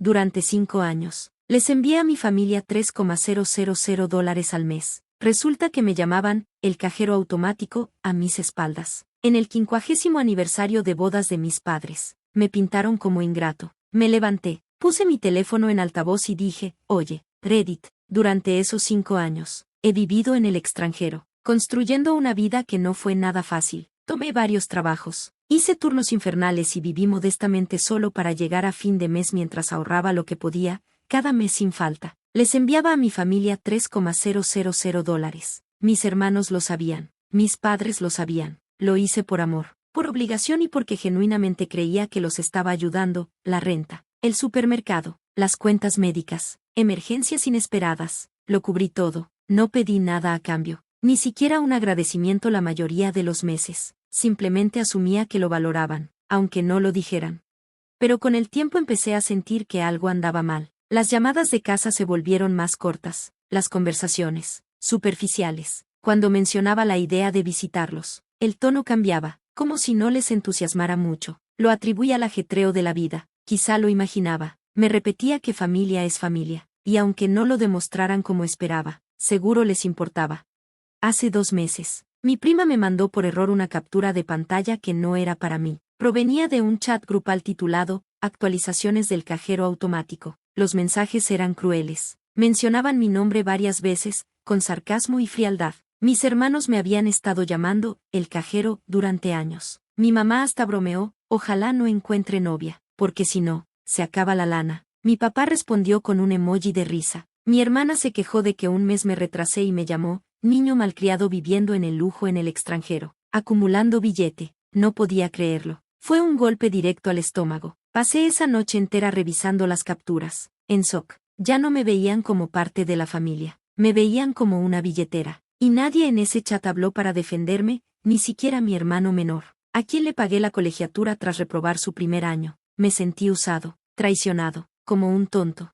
durante 5 años. Les envié a mi familia $3,000 al mes. Resulta que me llamaban el cajero automático a mis espaldas. En el 50º aniversario de bodas de mis padres, me pintaron como ingrato. Me levanté, puse mi teléfono en altavoz y dije, oye, Reddit, durante esos 5 años, he vivido en el extranjero, construyendo una vida que no fue nada fácil. Tomé varios trabajos, hice turnos infernales y viví modestamente solo para llegar a fin de mes mientras ahorraba lo que podía, cada mes sin falta. Les enviaba a mi familia $3,000. Mis hermanos lo sabían, mis padres lo sabían. Lo hice por amor, por obligación y porque genuinamente creía que los estaba ayudando. La renta, el supermercado, las cuentas médicas, emergencias inesperadas, lo cubrí todo. No pedí nada a cambio, ni siquiera un agradecimiento la mayoría de los meses. Simplemente asumía que lo valoraban, aunque no lo dijeran. Pero con el tiempo empecé a sentir que algo andaba mal. Las llamadas de casa se volvieron más cortas, las conversaciones, superficiales. Cuando mencionaba la idea de visitarlos, el tono cambiaba, como si no les entusiasmara mucho. Lo atribuía al ajetreo de la vida, quizá lo imaginaba. Me repetía que familia es familia, y aunque no lo demostraran como esperaba, seguro les importaba. Hace 2 meses, mi prima me mandó por error una captura de pantalla que no era para mí. Provenía de un chat grupal titulado Actualizaciones del cajero automático. Los mensajes eran crueles. Mencionaban mi nombre varias veces, con sarcasmo y frialdad. Mis hermanos me habían estado llamando el cajero durante años. Mi mamá hasta bromeó, ojalá no encuentre novia, porque si no, se acaba la lana. Mi papá respondió con un emoji de risa. Mi hermana se quejó de que un mes me retrasé y me llamó, niño malcriado viviendo en el lujo en el extranjero, acumulando billete. No podía creerlo. Fue un golpe directo al estómago. Pasé esa noche entera revisando las capturas. En shock. Ya no me veían como parte de la familia. Me veían como una billetera. Y nadie en ese chat habló para defenderme, ni siquiera mi hermano menor, a quien le pagué la colegiatura tras reprobar su primer año. Me sentí usado, traicionado, como un tonto.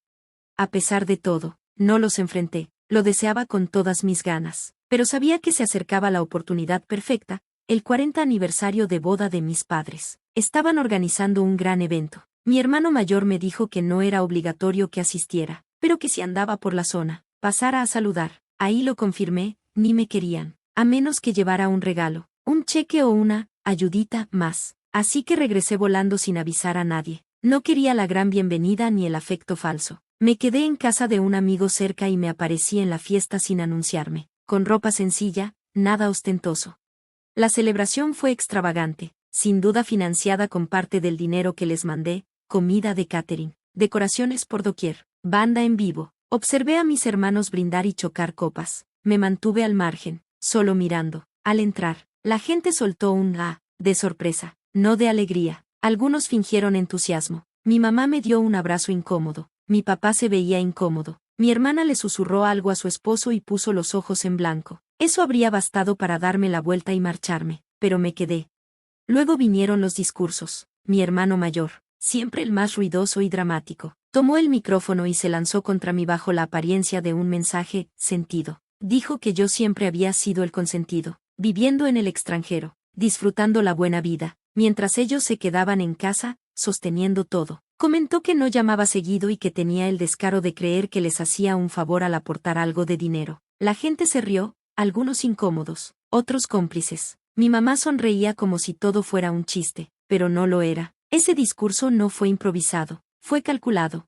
A pesar de todo, no los enfrenté. Lo deseaba con todas mis ganas. Pero sabía que se acercaba la oportunidad perfecta, el 40 aniversario de boda de mis padres. Estaban organizando un gran evento. Mi hermano mayor me dijo que no era obligatorio que asistiera, pero que si andaba por la zona, pasara a saludar. Ahí lo confirmé, ni me querían, a menos que llevara un regalo, un cheque o una ayudita más. Así que regresé volando sin avisar a nadie. No quería la gran bienvenida ni el afecto falso. Me quedé en casa de un amigo cerca y me aparecí en la fiesta sin anunciarme, con ropa sencilla, nada ostentoso. La celebración fue extravagante, sin duda financiada con parte del dinero que les mandé, comida de catering, decoraciones por doquier, banda en vivo. Observé a mis hermanos brindar y chocar copas. Me mantuve al margen, solo mirando. Al entrar, la gente soltó un «ah», de sorpresa, no de alegría. Algunos fingieron entusiasmo. Mi mamá me dio un abrazo incómodo. Mi papá se veía incómodo. Mi hermana le susurró algo a su esposo y puso los ojos en blanco. Eso habría bastado para darme la vuelta y marcharme, pero me quedé. Luego vinieron los discursos. Mi hermano mayor, siempre el más ruidoso y dramático, tomó el micrófono y se lanzó contra mí bajo la apariencia de un mensaje sentido. Dijo que yo siempre había sido el consentido, viviendo en el extranjero, disfrutando la buena vida, mientras ellos se quedaban en casa, sosteniendo todo. Comentó que no llamaba seguido y que tenía el descaro de creer que les hacía un favor al aportar algo de dinero. La gente se rió, algunos incómodos, otros cómplices. Mi mamá sonreía como si todo fuera un chiste, pero no lo era. Ese discurso no fue improvisado, fue calculado.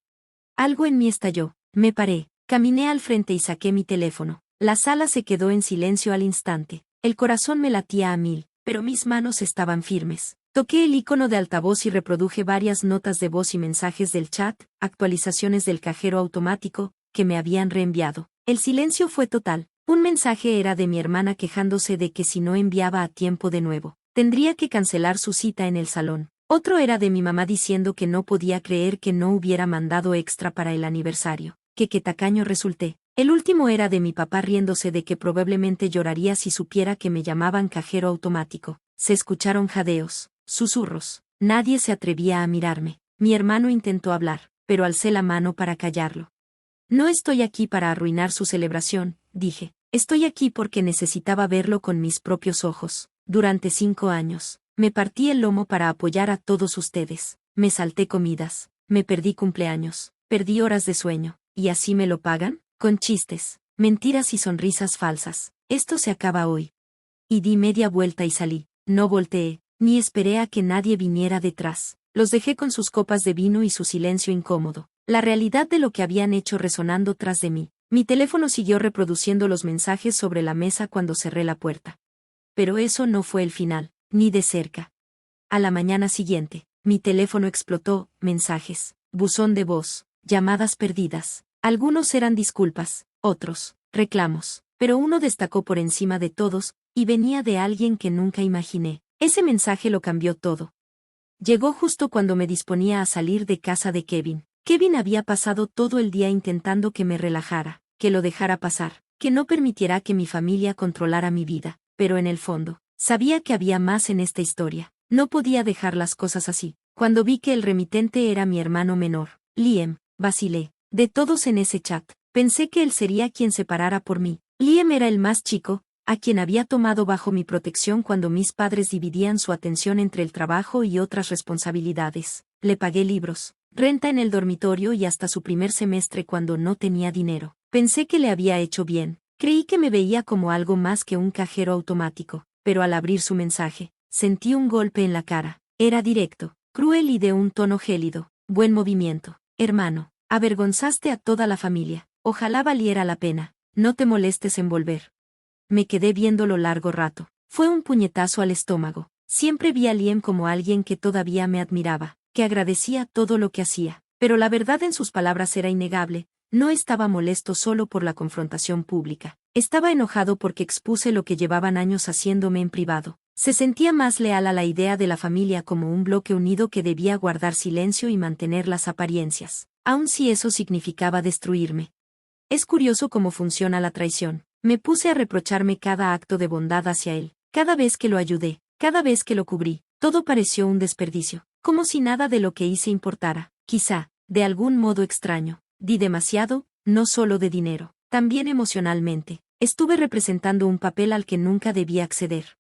Algo en mí estalló. Me paré, caminé al frente y saqué mi teléfono. La sala se quedó en silencio al instante. El corazón me latía a 1000, pero mis manos estaban firmes. Toqué el icono de altavoz y reproduje varias notas de voz y mensajes del chat, actualizaciones del cajero automático, que me habían reenviado. El silencio fue total. Un mensaje era de mi hermana quejándose de que si no enviaba a tiempo de nuevo, tendría que cancelar su cita en el salón. Otro era de mi mamá diciendo que no podía creer que no hubiera mandado extra para el aniversario, que qué tacaño resulté. El último era de mi papá riéndose de que probablemente lloraría si supiera que me llamaban cajero automático. Se escucharon jadeos, susurros. Nadie se atrevía a mirarme. Mi hermano intentó hablar, pero alcé la mano para callarlo. No estoy aquí para arruinar su celebración, dije. Estoy aquí porque necesitaba verlo con mis propios ojos. Durante 5 años, me partí el lomo para apoyar a todos ustedes. Me salté comidas. me perdí cumpleaños, perdí horas de sueño, ¿y así me lo pagan? Con chistes, mentiras y sonrisas falsas. Esto se acaba hoy. Y di media vuelta y salí. No volteé, ni esperé a que nadie viniera detrás. Los dejé con sus copas de vino y su silencio incómodo. La realidad de lo que habían hecho resonando tras de mí. Mi teléfono siguió reproduciendo los mensajes sobre la mesa cuando cerré la puerta. Pero eso no fue el final, ni de cerca. A la mañana siguiente, mi teléfono explotó, mensajes, buzón de voz, llamadas perdidas. Algunos eran disculpas, otros, reclamos, pero uno destacó por encima de todos, y venía de alguien que nunca imaginé. Ese mensaje lo cambió todo. Llegó justo cuando me disponía a salir de casa de Kevin. Kevin había pasado todo el día intentando que me relajara, que lo dejara pasar, que no permitiera que mi familia controlara mi vida, pero en el fondo, sabía que había más en esta historia. No podía dejar las cosas así. Cuando vi que el remitente era mi hermano menor, Liam, vacilé. De todos en ese chat, pensé que él sería quien se parara por mí. Liam era el más chico, a quien había tomado bajo mi protección cuando mis padres dividían su atención entre el trabajo y otras responsabilidades. Le pagué libros, renta en el dormitorio y hasta su primer semestre cuando no tenía dinero. Pensé que le había hecho bien. Creí que me veía como algo más que un cajero automático, pero al abrir su mensaje, sentí un golpe en la cara. Era directo, cruel y de un tono gélido. Buen movimiento, hermano. Avergonzaste a toda la familia. Ojalá valiera la pena. No te molestes en volver. Me quedé viéndolo largo rato. Fue un puñetazo al estómago. Siempre vi a Liam como alguien que todavía me admiraba, que agradecía todo lo que hacía. Pero la verdad en sus palabras era innegable. No estaba molesto solo por la confrontación pública. Estaba enojado porque expuse lo que llevaban años haciéndome en privado. Se sentía más leal a la idea de la familia como un bloque unido que debía guardar silencio y mantener las apariencias, aun si eso significaba destruirme. Es curioso cómo funciona la traición. Me puse a reprocharme cada acto de bondad hacia él, cada vez que lo ayudé, cada vez que lo cubrí. Todo pareció un desperdicio, como si nada de lo que hice importara. Quizá, de algún modo extraño, di demasiado, no solo de dinero, también emocionalmente. Estuve representando un papel al que nunca debía acceder.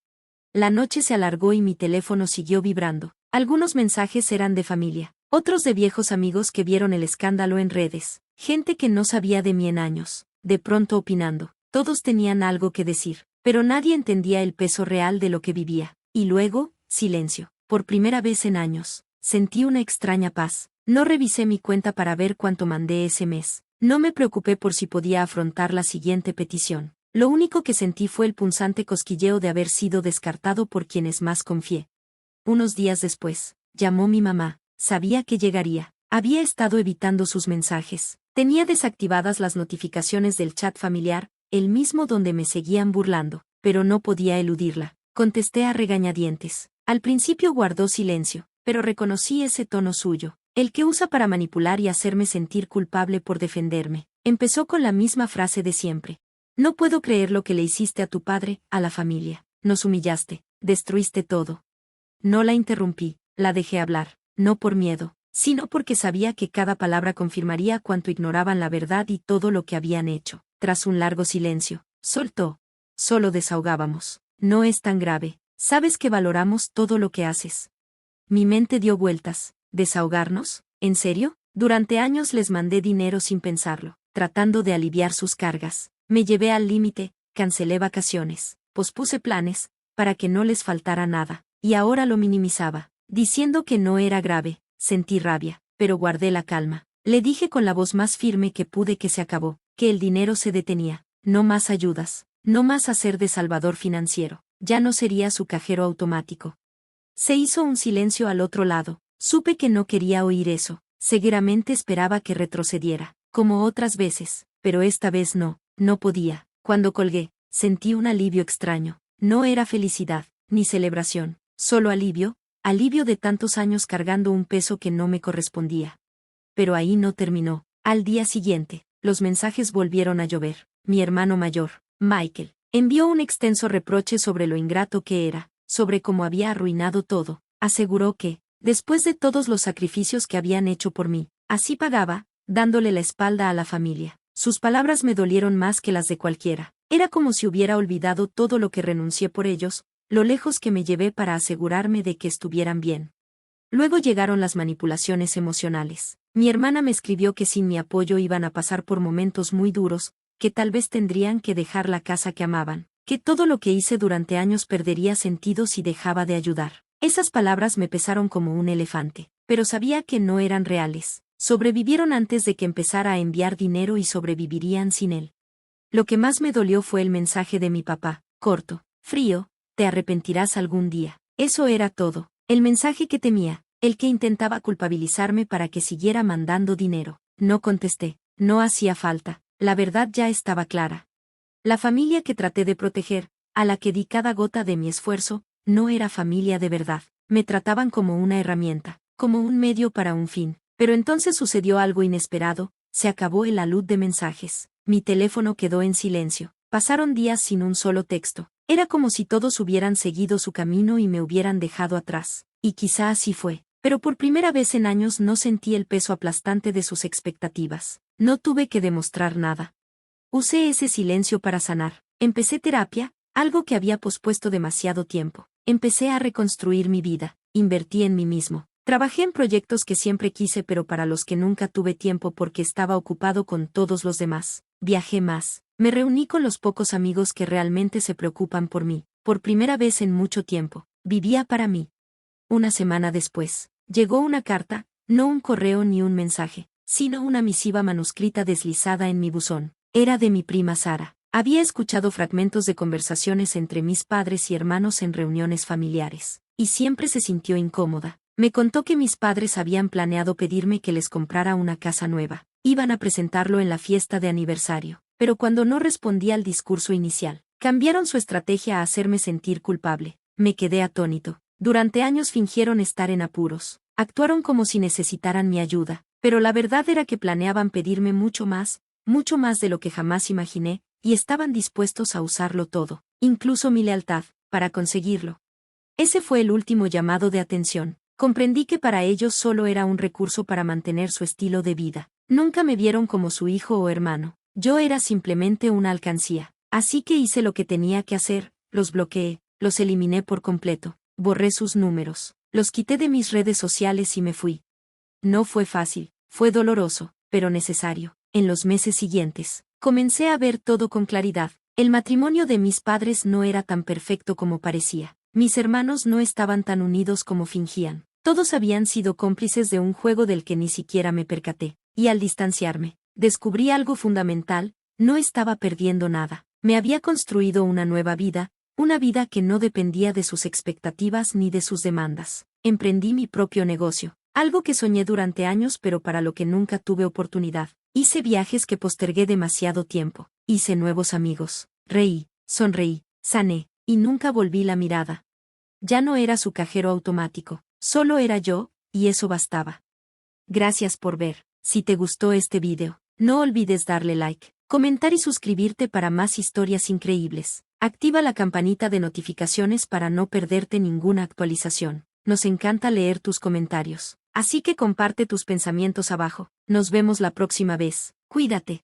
La noche se alargó y mi teléfono siguió vibrando. Algunos mensajes eran de familia, otros de viejos amigos que vieron el escándalo en redes, gente que no sabía de mí en años, de pronto opinando. Todos tenían algo que decir, pero nadie entendía el peso real de lo que vivía. Y luego, silencio. Por primera vez en años, sentí una extraña paz. No revisé mi cuenta para ver cuánto mandé ese mes. No me preocupé por si podía afrontar la siguiente petición. Lo único que sentí fue el punzante cosquilleo de haber sido descartado por quienes más confié. Unos días después, llamó mi mamá. Sabía que llegaría. Había estado evitando sus mensajes. Tenía desactivadas las notificaciones del chat familiar, el mismo donde me seguían burlando, pero no podía eludirla. Contesté a regañadientes. Al principio guardó silencio, pero reconocí ese tono suyo, el que usa para manipular y hacerme sentir culpable por defenderme. Empezó con la misma frase de siempre. No puedo creer lo que le hiciste a tu padre, a la familia. Nos humillaste, destruiste todo. No la interrumpí, la dejé hablar, no por miedo, sino porque sabía que cada palabra confirmaría cuánto ignoraban la verdad y todo lo que habían hecho. Tras un largo silencio, soltó. Solo desahogábamos. No es tan grave. Sabes que valoramos todo lo que haces. Mi mente dio vueltas. ¿Desahogarnos? ¿En serio? Durante años les mandé dinero sin pensarlo, tratando de aliviar sus cargas. Me llevé al límite, cancelé vacaciones, pospuse planes, para que no les faltara nada, y ahora lo minimizaba, diciendo que no era grave. Sentí rabia, pero guardé la calma. Le dije con la voz más firme que pude que se acabó, que el dinero se detenía, no más ayudas, no más hacer de salvador financiero, ya no sería su cajero automático. Se hizo un silencio al otro lado, supe que no quería oír eso, seguramente esperaba que retrocediera, como otras veces, pero esta vez no podía. Cuando colgué, sentí un alivio extraño, no era felicidad, ni celebración, solo alivio de tantos años cargando un peso que no me correspondía. Pero ahí no terminó. Al día siguiente, los mensajes volvieron a llover. Mi hermano mayor, Michael, envió un extenso reproche sobre lo ingrato que era, sobre cómo había arruinado todo. Aseguró que, después de todos los sacrificios que habían hecho por mí, así pagaba, dándole la espalda a la familia. Sus palabras me dolieron más que las de cualquiera. Era como si hubiera olvidado todo lo que renuncié por ellos, lo lejos que me llevé para asegurarme de que estuvieran bien. Luego llegaron las manipulaciones emocionales. Mi hermana me escribió que sin mi apoyo iban a pasar por momentos muy duros, que tal vez tendrían que dejar la casa que amaban, que todo lo que hice durante años perdería sentido si dejaba de ayudar. Esas palabras me pesaron como un elefante, pero sabía que no eran reales. Sobrevivieron antes de que empezara a enviar dinero y sobrevivirían sin él. Lo que más me dolió fue el mensaje de mi papá, corto, frío: te arrepentirás algún día. Eso era todo. El mensaje que temía, el que intentaba culpabilizarme para que siguiera mandando dinero. No contesté, no hacía falta, la verdad ya estaba clara. La familia que traté de proteger, a la que di cada gota de mi esfuerzo, no era familia de verdad. Me trataban como una herramienta, como un medio para un fin. Pero entonces sucedió algo inesperado: se acabó el alud de mensajes. Mi teléfono quedó en silencio. Pasaron días sin un solo texto. Era como si todos hubieran seguido su camino y me hubieran dejado atrás. Y quizá así fue. Pero por primera vez en años no sentí el peso aplastante de sus expectativas. No tuve que demostrar nada. Usé ese silencio para sanar. Empecé terapia, algo que había pospuesto demasiado tiempo. Empecé a reconstruir mi vida. Invertí en mí mismo. Trabajé en proyectos que siempre quise pero para los que nunca tuve tiempo porque estaba ocupado con todos los demás. Viajé más. Me reuní con los pocos amigos que realmente se preocupan por mí. Por primera vez en mucho tiempo, vivía para mí. Una semana después, llegó una carta, no un correo ni un mensaje, sino una misiva manuscrita deslizada en mi buzón. Era de mi prima Sara. Había escuchado fragmentos de conversaciones entre mis padres y hermanos en reuniones familiares, y siempre se sintió incómoda. Me contó que mis padres habían planeado pedirme que les comprara una casa nueva. Iban a presentarlo en la fiesta de aniversario, pero cuando no respondí al discurso inicial, cambiaron su estrategia a hacerme sentir culpable. Me quedé atónito. Durante años fingieron estar en apuros. Actuaron como si necesitaran mi ayuda, pero la verdad era que planeaban pedirme mucho más de lo que jamás imaginé, y estaban dispuestos a usarlo todo, incluso mi lealtad, para conseguirlo. Ese fue el último llamado de atención. Comprendí que para ellos solo era un recurso para mantener su estilo de vida. Nunca me vieron como su hijo o hermano. Yo era simplemente una alcancía. Así que hice lo que tenía que hacer: los bloqueé, los eliminé por completo, borré sus números, los quité de mis redes sociales y me fui. No fue fácil, fue doloroso, pero necesario. En los meses siguientes, comencé a ver todo con claridad. El matrimonio de mis padres no era tan perfecto como parecía. Mis hermanos no estaban tan unidos como fingían. Todos habían sido cómplices de un juego del que ni siquiera me percaté. Y al distanciarme, descubrí algo fundamental: no estaba perdiendo nada. Me había construido una nueva vida, una vida que no dependía de sus expectativas ni de sus demandas. Emprendí mi propio negocio, algo que soñé durante años pero para lo que nunca tuve oportunidad. Hice viajes que postergué demasiado tiempo. Hice nuevos amigos. Reí, sonreí, sané, y nunca volví la mirada. Ya no era su cajero automático, solo era yo, y eso bastaba. Gracias por ver. Si te gustó este video, no olvides darle like, comentar y suscribirte para más historias increíbles. Activa la campanita de notificaciones para no perderte ninguna actualización. Nos encanta leer tus comentarios, así que comparte tus pensamientos abajo. Nos vemos la próxima vez. Cuídate.